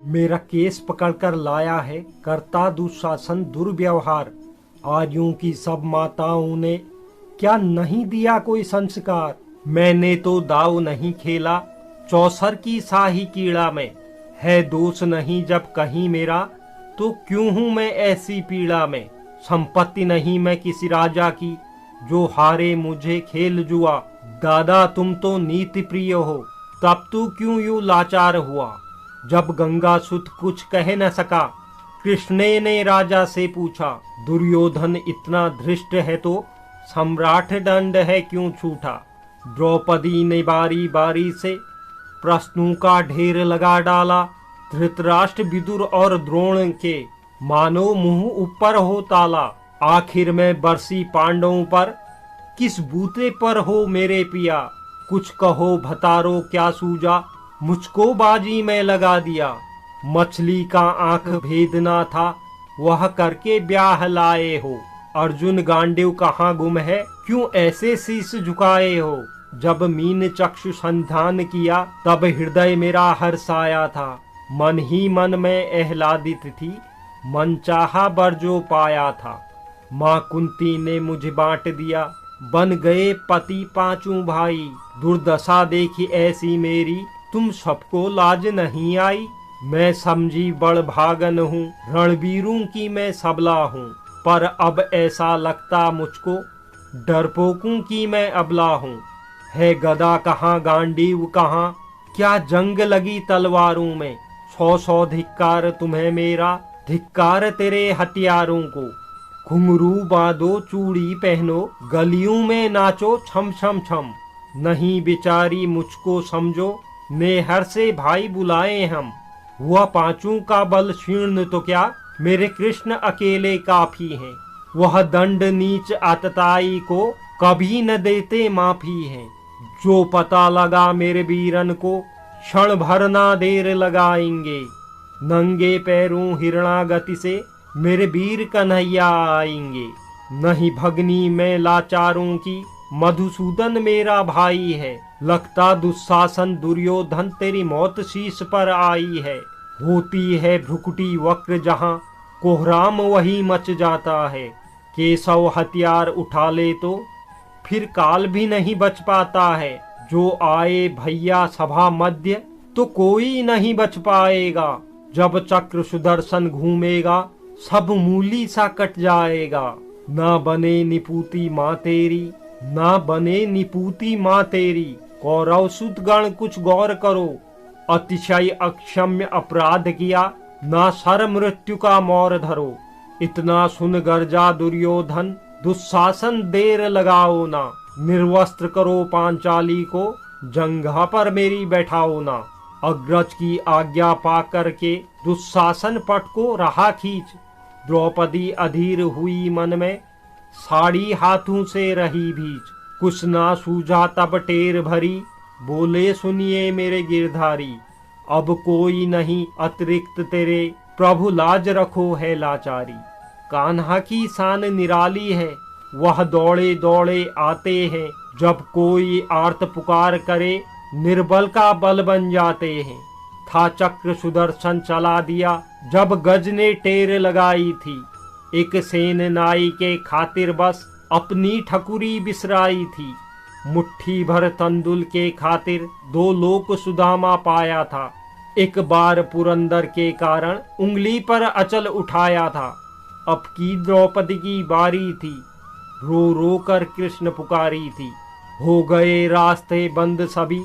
मेरा केस पकड़कर लाया है करता दुशासन दुर्व्यवहार। आर्यों की सब माताओं ने क्या नहीं दिया कोई संस्कार। मैंने तो दाव नहीं खेला चौसर की शाही कीड़ा में। है दोष नहीं जब कहीं मेरा तो क्यों हूं मैं ऐसी पीड़ा में। संपत्ति नहीं मैं किसी राजा की जो हारे मुझे खेल जुआ। दादा तुम तो नीति प्रिय हो तब तू क्यों यूं लाचार हुआ। जब गंगा सुत कुछ कह न सका कृष्ण ने राजा से पूछा। दुर्योधन इतना धृष्ट है तो सम्राट दंड है क्यों छूटा। द्रौपदी ने बारी बारी से प्रश्नों का ढेर लगा डाला। धृतराष्ट्र विदुर और द्रोण के मानो मुंह ऊपर हो ताला। आखिर में बरसी पांडवों पर किस बूते पर हो मेरे पिया। कुछ कहो भतारो क्या सूझा मुझको बाजी में लगा दिया। मछली का आंख भेदना था वह करके ब्याह लाए हो। अर्जुन गांडीव कहाँ गुम है क्यों ऐसे शीश झुकाए हो। जब मीन चक्षु संधान किया तब हृदय मेरा हर्षाया था। मन ही मन में आह्लादित थी मन चाहा बर जो पाया था। माँ कुंती ने मुझे बांट दिया बन गए पति पांचों भाई। दुर्दशा देखी ऐसी मेरी तुम सबको लाज नहीं आई। मैं समझी बड़ भागन हूँ रणवीरों की मैं सबला हूँ। पर अब ऐसा लगता मुझको डरपोकों की मैं अबला हूँ। है गदा कहाँ गांडीव कहाँ क्या जंग लगी तलवारों में। सौ सौ धिक्कार तुम्हें मेरा धिक्कार तेरे हथियारों को। घुंघरू बांधो चूड़ी पहनो गलियों में नाचो छम छम छम। नहीं बिचारी मुझको समझो नेहर से भाई बुलाए हम। वह पांचों का बल क्षीण तो क्या मेरे कृष्ण अकेले काफी हैं। वह दंड नीच आतताई को कभी न देते माफी हैं। जो पता लगा मेरे वीरन को क्षण भर ना देर लगाएंगे। नंगे पैरों हिरणा गति से मेरे वीर कन्हैया आएंगे। नहीं भगनी में लाचारों की मधुसूदन मेरा भाई है। लगता दुशासन दुर्योधन तेरी मौत शीश पर आई है। होती है भ्रुकुटी वक्र जहाँ कोहराम वही मच जाता है। केशव हथियार उठा ले तो फिर काल भी नहीं बच पाता है। जो आए भैया सभा मध्य तो कोई नहीं बच पाएगा। जब चक्र सुदर्शन घूमेगा सब मूली सा कट जाएगा। ना बने निपूती माँ तेरी ना बने निपूती माँ तेरी। कौरव सुत गण कुछ गौर करो अतिशय अक्षम्य अपराध किया ना सर मृत्यु का मोर धरो। इतना सुन गर्जा दुर्योधन दुशासन देर लगाओ ना। निर्वस्त्र करो पांचाली को जंघा पर मेरी बैठाओ ना। अग्रज की आज्ञा पा करके दुशासन पट को रहा खींच। द्रौपदी अधीर हुई मन में साड़ी हाथों से रही भीज। कुछ ना सूझा तब टेर भरी बोले सुनिए मेरे गिरधारी। अब कोई नहीं अतिरिक्त तेरे प्रभु लाज रखो है लाचारी। कान्हा की शान निराली है वह दौड़े दौड़े आते हैं। जब कोई आर्त पुकार करे निर्बल का बल बन जाते हैं। था चक्र सुदर्शन चला दिया जब गज ने टेर लगाई थी। एक सेन नाई के खातिर बस अपनी ठकुरी बिसराई थी। मुट्ठी भर तंदुल के खातिर दो लोक सुदामा पाया था। एक बार पुरंदर के कारण उंगली पर अचल उठाया था। अब की द्रौपदी की बारी थी रो रो कर कृष्ण पुकारी थी। हो गए रास्ते बंद सभी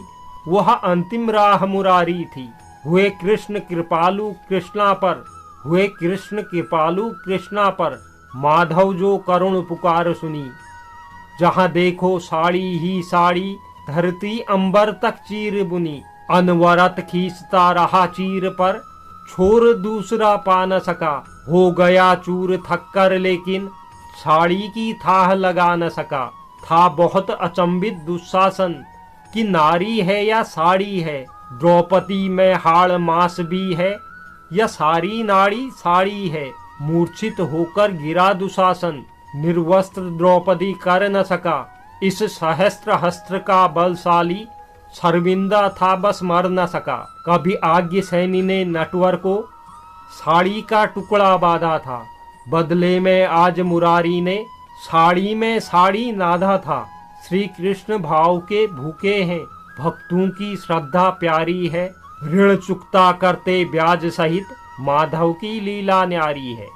वह अंतिम राह मुरारी थी। हुए कृष्ण कृपालु कृष्णा पर हुए कृष्ण कृपालु कृष्णा पर। माधव जो करुण पुकार सुनी जहाँ देखो साड़ी ही साड़ी धरती अंबर तक चीर बुनी। अनवरत खींचता रहा चीर पर छोर दूसरा पा न सका। हो गया चूर थक्कर लेकिन साड़ी की थाह लगा न सका। था बहुत अचंभित दुशासन कि नारी है या साड़ी है। द्रौपदी में हाड़ मास भी है या सारी नाड़ी साड़ी है। मूर्छित होकर गिरा दुशासन निर्वस्त्र द्रौपदी कर न सका। इस सहस्त्र हस्त्र का बलशाली शर्मिंदा था बस मर न सका। कभी आज्ञ सैनी ने नटवर को साड़ी का टुकड़ा बांधा था, बदले में आज मुरारी ने साड़ी में साड़ी नाधा था। श्री कृष्ण भाव के भूखे हैं, भक्तों की श्रद्धा प्यारी है, ऋण चुकता करते ब्याज सहित, माधव की लीला न्यारी है।